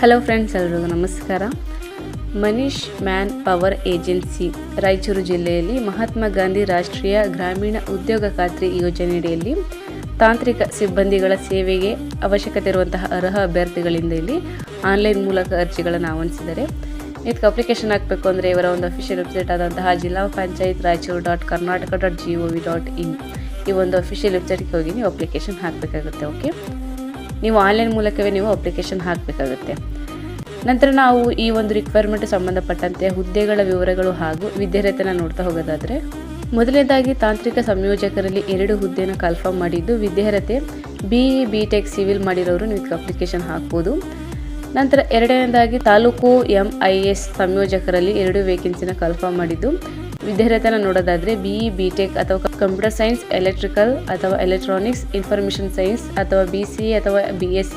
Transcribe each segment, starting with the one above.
Hello friends, ಎಲ್ರಿಗೂ ನಮಸ್ಕಾರ. Manish man power agency Raichur ಜಿಲ್ಲೆಯಲ್ಲಿ ಮಹಾತ್ಮ ಗಾಂಧಿ ರಾಷ್ಟ್ರೀಯ ಗ್ರಾಮೀಣ ಉದ್ಯೋಗ ಖಾತ್ರಿ ಯೋಜನೆಯಡಿಯಲ್ಲಿ ತಾಂತ್ರಿಕ ಸಿಬ್ಬಂದಿಗಳ ಸೇವೆಗೆ ಅವಶ್ಯಕತೆ ಇರುವಂತಹ ಅರ್ಹ ಅಭ್ಯರ್ಥಿಗಳಿಂದ ಇಲ್ಲಿ ಆನ್ಲೈನ್ ಮೂಲಕ ಅರ್ಜಿಗಳನ್ನು ಆಹ್ವಾನಿಸಿದ್ದಾರೆ. ಇದಕ್ಕೆ ಅಪ್ಲಿಕೇಶನ್ ಹಾಕಬೇಕು ಅಂದರೆ ಇವರ ಒಂದು ಅಫಿಷಿಯಲ್ ವೆಬ್ಸೈಟ್ ಆದಂತಹ ಜಿಲ್ಲಾ ಪಂಚಾಯತ್ ರಾಯಚೂರು.ಕರ್ನಾಟಕ.gov.in ಈ ಒಂದು ಅಫಿಷಿಯಲ್ ವೆಬ್ಸೈಟ್ಗೆ ಹೋಗಿ ನೀವು ಅಪ್ಲಿಕೇಶನ್ ಹಾಕಬೇಕಾಗುತ್ತೆ. ಓಕೆ, ನೀವು ಆನ್ಲೈನ್ ಮೂಲಕವೇ ನೀವು ಅಪ್ಲಿಕೇಶನ್ ಹಾಕಬೇಕಾಗುತ್ತೆ. ನಂತರ ನಾವು ಈ ಒಂದು ರಿಕ್ವೈರ್ಮೆಂಟ್ ಸಂಬಂಧಪಟ್ಟಂತೆ ಹುದ್ದೆಗಳ ವಿವರಗಳು ಹಾಗೂ ವಿದ್ಯಾರ್ಹತೆಯನ್ನು ನೋಡ್ತಾ ಹೋಗೋದಾದರೆ, ಮೊದಲನೇದಾಗಿ ತಾಂತ್ರಿಕ ಸಂಯೋಜಕರಲ್ಲಿ 2 ಹುದ್ದೆಯನ್ನು ಕನ್ಫರ್ಮ್ ಮಾಡಿದ್ದು, ವಿದ್ಯಾರ್ಹತೆ BE BTech ಸಿವಿಲ್ ಮಾಡಿರೋರು ನೀವು ಅಪ್ಲಿಕೇಶನ್ ಹಾಕ್ಬೋದು. ನಂತರ ಎರಡನೇದಾಗಿ ತಾಲೂಕು MIS ಸಂಯೋಜಕರಲ್ಲಿ 2 ವೇಕೆನ್ಸಿನ ಕನ್ಫರ್ಮ್ ಮಾಡಿದ್ದು, ವಿದ್ಯಾರ್ಹತೆಯನ್ನು ನೋಡೋದಾದರೆ BE BTech ಅಥವಾ ಕಂಪ್ಯೂಟರ್ ಸೈನ್ಸ್, ಎಲೆಕ್ಟ್ರಿಕಲ್ ಅಥವಾ ಎಲೆಕ್ಟ್ರಾನಿಕ್ಸ್, ಇನ್ಫಾರ್ಮೇಷನ್ ಸೈನ್ಸ್ ಅಥವಾ BCA ಅಥವಾ BSc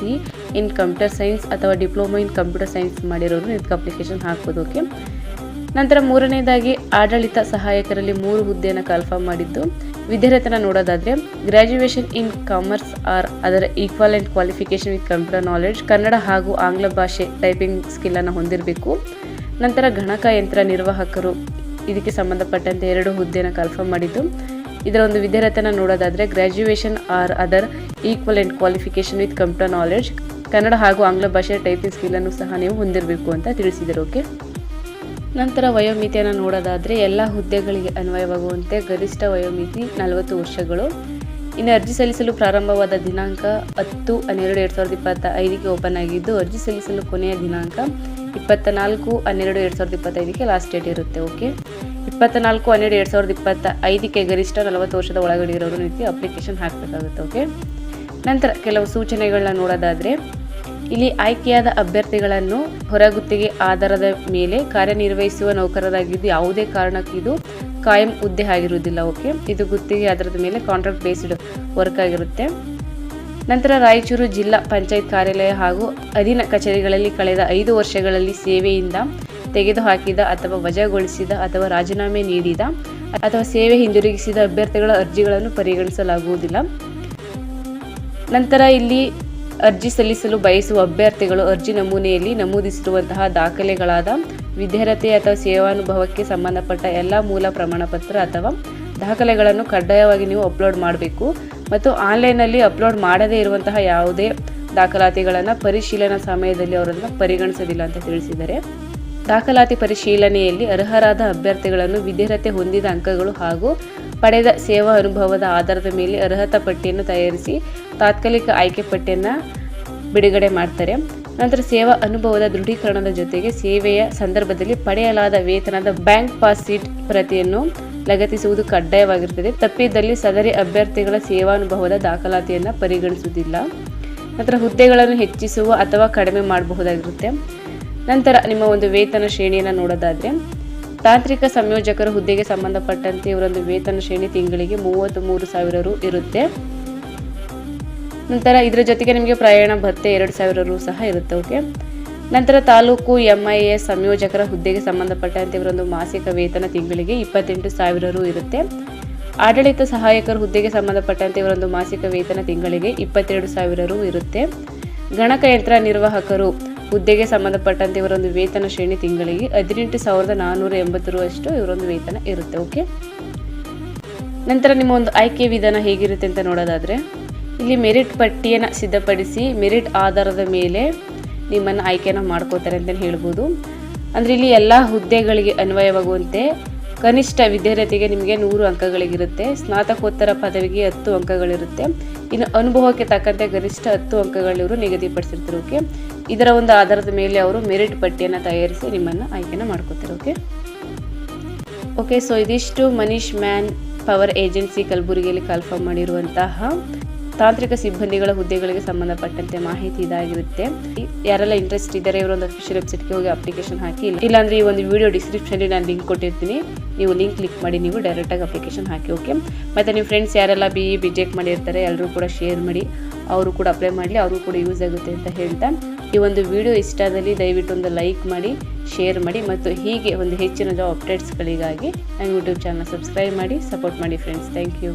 ಇನ್ ಕಂಪ್ಯೂಟರ್ ಸೈನ್ಸ್ ಅಥವಾ ಡಿಪ್ಲೊಮಾ ಇನ್ ಕಂಪ್ಯೂಟರ್ ಸೈನ್ಸ್ ಮಾಡಿರೋರು ಇದಕ್ಕೆ ಅಪ್ಲಿಕೇಶನ್ ಹಾಕ್ಬೋದು. ಓಕೆ, ನಂತರ ಮೂರನೇದಾಗಿ ಆಡಳಿತ ಸಹಾಯಕರಲ್ಲಿ 3 ಹುದ್ದೆಯನ್ನು ಕನ್ಫರ್ಮ್ ಮಾಡಿದ್ದು, ವಿದ್ಯಾರ್ಹತೆಯನ್ನು ನೋಡೋದಾದರೆ ಗ್ರ್ಯಾಜುಯೇಷನ್ ಇನ್ ಕಾಮರ್ಸ್ ಆರ್ ಅದರ equivalent qualification with computer knowledge, Kannada ಹಾಗೂ ಆಂಗ್ಲ ಭಾಷೆ ಟೈಪಿಂಗ್ ಸ್ಕಿಲ್ಲನ್ನು ಹೊಂದಿರಬೇಕು. ನಂತರ ಗಣಕಯಂತ್ರ ನಿರ್ವಾಹಕರು ಇದಕ್ಕೆ ಸಂಬಂಧಪಟ್ಟಂತೆ 2 ಹುದ್ದೆಯನ್ನು ಕನ್ಫರ್ಮ್ ಮಾಡಿದ್ದು, ಇದರ ಒಂದು ವಿದ್ಯಾರ್ಹತೆಯನ್ನು ನೋಡೋದಾದರೆ graduation or other equivalent qualification with computer knowledge, Kannada ಹಾಗೂ ಆಂಗ್ಲ ಭಾಷೆ ಟೈಪಿಂಗ್ ಸ್ಕಿಲ್ಲನ್ನು ಸಹ ನೀವು ಹೊಂದಿರಬೇಕು ಅಂತ ತಿಳಿಸಿದರು. ಓಕೆ, ನಂತರ ವಯೋಮಿತಿಯನ್ನು ನೋಡೋದಾದರೆ ಎಲ್ಲ ಹುದ್ದೆಗಳಿಗೆ ಅನ್ವಯವಾಗುವಂತೆ ಗರಿಷ್ಠ ವಯೋಮಿತಿ 40 ವರ್ಷಗಳು. ಇನ್ನು ಅರ್ಜಿ ಸಲ್ಲಿಸಲು ಪ್ರಾರಂಭವಾದ ದಿನಾಂಕ 10/12/2025ಗೆ ಓಪನ್ ಆಗಿದ್ದು, ಅರ್ಜಿ ಸಲ್ಲಿಸಲು ಕೊನೆಯ ದಿನಾಂಕ 24/12/2025ಗೆ ಲಾಸ್ಟ್ ಡೇಟ್ ಇರುತ್ತೆ. ಓಕೆ, 24/12/2025ಗೆ ಗರಿಷ್ಠ 40 ವರ್ಷದ ಒಳಗಡೆ ಇರೋರು ರೀತಿ ಅಪ್ಲಿಕೇಶನ್ ಹಾಕಬೇಕಾಗುತ್ತೆ. ಓಕೆ, ನಂತರ ಕೆಲವು ಸೂಚನೆಗಳನ್ನ ನೋಡೋದಾದರೆ, ಇಲ್ಲಿ ಆಯ್ಕೆಯಾದ ಅಭ್ಯರ್ಥಿಗಳನ್ನು ಹೊರಗುತ್ತಿಗೆ ಆಧಾರದ ಮೇಲೆ ಕಾರ್ಯನಿರ್ವಹಿಸುವ ನೌಕರರಾಗಿದ್ದು, ಯಾವುದೇ ಕಾರಣಕ್ಕೂ ಇದು ಕಾಯಂ ಹುದ್ದೆ ಆಗಿರುವುದಿಲ್ಲ. ಓಕೆ, ಇದು ಗುತ್ತಿಗೆ ಆಧಾರದ ಮೇಲೆ ಕಾಂಟ್ರಾಕ್ಟ್ ಬೇಸ್ಡ್ ವರ್ಕ್ ಆಗಿರುತ್ತೆ. ನಂತರ ರಾಯಚೂರು ಜಿಲ್ಲಾ ಪಂಚಾಯತ್ ಕಾರ್ಯಾಲಯ ಹಾಗೂ ಅಧೀನ ಕಚೇರಿಗಳಲ್ಲಿ ಕಳೆದ 5 ವರ್ಷಗಳಲ್ಲಿ ಸೇವೆಯಿಂದ ತೆಗೆದುಹಾಕಿದ ಅಥವಾ ವಜಾಗೊಳಿಸಿದ ಅಥವಾ ರಾಜೀನಾಮೆ ನೀಡಿದ ಅಥವಾ ಸೇವೆ ಹಿಂದಿರುಗಿಸಿದ ಅಭ್ಯರ್ಥಿಗಳ ಅರ್ಜಿಗಳನ್ನು ಪರಿಗಣಿಸಲಾಗುವುದಿಲ್ಲ. ನಂತರ ಇಲ್ಲಿ ಅರ್ಜಿ ಸಲ್ಲಿಸಲು ಬಯಸುವ ಅಭ್ಯರ್ಥಿಗಳು ಅರ್ಜಿ ನಮೂನೆಯಲ್ಲಿ ನಮೂದಿಸಿರುವಂತಹ ದಾಖಲೆಗಳಾದ ವಿದ್ಯಾರ್ಹತೆ ಅಥವಾ ಸೇವಾನುಭವಕ್ಕೆ ಸಂಬಂಧಪಟ್ಟ ಎಲ್ಲ ಮೂಲ ಪ್ರಮಾಣಪತ್ರ ಅಥವಾ ದಾಖಲೆಗಳನ್ನು ಕಡ್ಡಾಯವಾಗಿ ನೀವು ಅಪ್ಲೋಡ್ ಮಾಡಬೇಕು ಮತ್ತು ಆನ್ಲೈನಲ್ಲಿ ಅಪ್ಲೋಡ್ ಮಾಡದೇ ಇರುವಂತಹ ಯಾವುದೇ ದಾಖಲಾತಿಗಳನ್ನು ಪರಿಶೀಲನಾ ಸಮಯದಲ್ಲಿ ಅವರನ್ನು ಪರಿಗಣಿಸೋದಿಲ್ಲ ಅಂತ ತಿಳಿಸಿದ್ದಾರೆ. ದಾಖಲಾತಿ ಪರಿಶೀಲನೆಯಲ್ಲಿ ಅರ್ಹರಾದ ಅಭ್ಯರ್ಥಿಗಳನ್ನು ವಿದ್ಯಾರ್ಹತೆ ಹೊಂದಿದ ಅಂಕಗಳು ಹಾಗೂ ಪಡೆದ ಸೇವಾ ಅನುಭವದ ಆಧಾರದ ಮೇಲೆ ಅರ್ಹತಾ ಪಟ್ಟಿಯನ್ನು ತಯಾರಿಸಿ ತಾತ್ಕಾಲಿಕ ಆಯ್ಕೆ ಪಟ್ಟಿಯನ್ನು ಬಿಡುಗಡೆ ಮಾಡ್ತಾರೆ. ನಂತರ ಸೇವಾ ಅನುಭವದ ದೃಢೀಕರಣದ ಜೊತೆಗೆ ಸೇವೆಯ ಸಂದರ್ಭದಲ್ಲಿ ಪಡೆಯಲಾದ ವೇತನದ ಬ್ಯಾಂಕ್ ಪಾಸ್ ಶೀಟ್ ಪ್ರತಿಯನ್ನು ಲಗತ್ತಿಸುವುದು ಕಡ್ಡಾಯವಾಗಿರುತ್ತದೆ. ತಪ್ಪಿದ್ದಲ್ಲಿ ಸದರಿ ಅಭ್ಯರ್ಥಿಗಳ ಸೇವಾನುಭವದ ದಾಖಲಾತಿಯನ್ನು ಪರಿಗಣಿಸುವುದಿಲ್ಲ. ನಂತರ ಹುದ್ದೆಗಳನ್ನು ಹೆಚ್ಚಿಸುವ ಅಥವಾ ಕಡಿಮೆ ಮಾಡಬಹುದಾಗಿರುತ್ತೆ. ನಂತರ ನಿಮ್ಮ ಒಂದು ವೇತನ ಶ್ರೇಣಿಯನ್ನು ನೋಡೋದಾದರೆ, ತಾಂತ್ರಿಕ ಸಂಯೋಜಕರ ಹುದ್ದೆಗೆ ಸಂಬಂಧಪಟ್ಟಂತೆ ಇವರೊಂದು ವೇತನ ಶ್ರೇಣಿ ತಿಂಗಳಿಗೆ 33,000 ರು ಇರುತ್ತೆ. ನಂತರ ಇದರ ಜೊತೆಗೆ ನಿಮಗೆ ಪ್ರಯಾಣ ಭತ್ಯೆ 2,000 ರು ಸಹ ಇರುತ್ತೆ. ಓಕೆ, ನಂತರ ತಾಲೂಕು MIS ಸಂಯೋಜಕರ ಹುದ್ದೆಗೆ ಸಂಬಂಧಪಟ್ಟಂತೆ ಇವರೊಂದು ಮಾಸಿಕ ವೇತನ ತಿಂಗಳಿಗೆ 28,000 ರು ಇರುತ್ತೆ. ಆಡಳಿತ ಸಹಾಯಕರ ಹುದ್ದೆಗೆ ಸಂಬಂಧಪಟ್ಟಂತೆ ಇವರೊಂದು ಮಾಸಿಕ ವೇತನ ತಿಂಗಳಿಗೆ 22,000 ರು ಇರುತ್ತೆ. ಗಣಕಯಂತ್ರ ನಿರ್ವಾಹಕರು ಹುದ್ದೆಗೆ ಸಂಬಂಧಪಟ್ಟಂತೆ ಇವರೊಂದು ವೇತನ ಶ್ರೇಣಿ ತಿಂಗಳಿಗೆ 18,480 ರು ಅಷ್ಟು ಇವರೊಂದು ವೇತನ ಇರುತ್ತೆ. ಓಕೆ, ನಂತರ ನಿಮ್ಮ ಒಂದು ಆಯ್ಕೆ ವಿಧಾನ ಹೇಗಿರುತ್ತೆ ಅಂತ ನೋಡೋದಾದರೆ, ಇಲ್ಲಿ ಮೆರಿಟ್ ಪಟ್ಟಿಯನ್ನು ಸಿದ್ಧಪಡಿಸಿ ಮೆರಿಟ್ ಆಧಾರದ ಮೇಲೆ ನಿಮ್ಮನ್ನು ಆಯ್ಕೆಯನ್ನು ಮಾಡ್ಕೋತಾರೆ ಅಂತಲೇ ಹೇಳ್ಬೋದು. ಅಂದರೆ ಇಲ್ಲಿ ಎಲ್ಲ ಹುದ್ದೆಗಳಿಗೆ ಅನ್ವಯವಾಗುವಂತೆ ಕನಿಷ್ಠ ವಿದ್ಯಾರ್ಹತೆಗೆ ನಿಮಗೆ 100 ಅಂಕಗಳಿಗಿರುತ್ತೆ. ಸ್ನಾತಕೋತ್ತರ ಪದವಿಗೆ 10 ಅಂಕಗಳಿರುತ್ತೆ. ಇನ್ನು ಅನುಭವಕ್ಕೆ ತಕ್ಕಂತೆ ಗರಿಷ್ಠ 10 ಅಂಕಗಳಿವರು ನಿಗದಿಪಡಿಸಿರ್ತಾರೆ. ಓಕೆ, ಇದರ ಒಂದು ಆಧಾರದ ಮೇಲೆ ಅವರು ಮೆರಿಟ್ ಪಟ್ಟಿಯನ್ನು ತಯಾರಿಸಿ ನಿಮ್ಮನ್ನು ಆಯ್ಕೆನ ಮಾಡ್ಕೋತಾರೆ. ಓಕೆ, ಸೊ ಇದಿಷ್ಟು ಮನೀಶ್ ಮ್ಯಾನ್ ಪವರ್ ಏಜೆನ್ಸಿ ಕಲಬುರಗಿಯಲ್ಲಿ ಕನ್ಫರ್ಮ್ ಮಾಡಿರುವಂತಹ ತಾಂತ್ರಿಕ ಸಿಬ್ಬಂದಿಗಳ ಹುದ್ದೆಗಳಿಗೆ ಸಂಬಂಧಪಟ್ಟಂತೆ ಮಾಹಿತಿ ಇದಾಗಿರುತ್ತೆ. ಯಾರೆಲ್ಲ ಇಂಟ್ರೆಸ್ಟ್ ಇದ್ದಾರೆ ಇವರೊಂದು ಅಫಿಷಿಯಲ್ ವೆಬ್ಸೈಟ್ಗೆ ಹೋಗಿ ಅಪ್ಲಿಕೇಶನ್ ಹಾಕಿ, ಇಲ್ಲಾಂದರೆ ಈ ಒಂದು ವಿಡಿಯೋ ಡಿಸ್ಕ್ರಿಪ್ಷನಲ್ಲಿ ನಾನು ಲಿಂಕ್ ಕೊಟ್ಟಿರ್ತೀನಿ, ನೀವು ಲಿಂಕ್ ಕ್ಲಿಕ್ ಮಾಡಿ ನೀವು ಡೈರೆಕ್ಟಾಗಿ ಅಪ್ಲಿಕೇಶನ್ ಹಾಕಿ. ಓಕೆ, ಮತ್ತು ನಿಮ್ಮ ಫ್ರೆಂಡ್ಸ್ ಯಾರೆಲ್ಲ BE BTech ಮಾಡಿರ್ತಾರೆ ಎಲ್ಲರೂ ಕೂಡ ಶೇರ್ ಮಾಡಿ, ಅವರು ಕೂಡ ಅಪ್ಲೈ ಮಾಡಲಿ, ಅವರು ಕೂಡ ಯೂಸ್ ಆಗುತ್ತೆ ಅಂತ ಹೇಳ್ತಾ, ಈ ಒಂದು ವಿಡಿಯೋ ಇಷ್ಟ ಆದಲ್ಲಿ ದಯವಿಟ್ಟು ಒಂದು ಲೈಕ್ ಮಾಡಿ, ಶೇರ್ ಮಾಡಿ ಮತ್ತು ಹೀಗೆ ಒಂದು ಹೆಚ್ಚಿನ ಜಾಬ್ ಅಪ್ಡೇಟ್ಸ್ಗಳಿಗಾಗಿ ನನ್ನ ಯೂಟ್ಯೂಬ್ ಚಾನಲ್ ಸಬ್ಸ್ಕ್ರೈಬ್ ಮಾಡಿ ಸಪೋರ್ಟ್ ಮಾಡಿ ಫ್ರೆಂಡ್ಸ್. Thank you.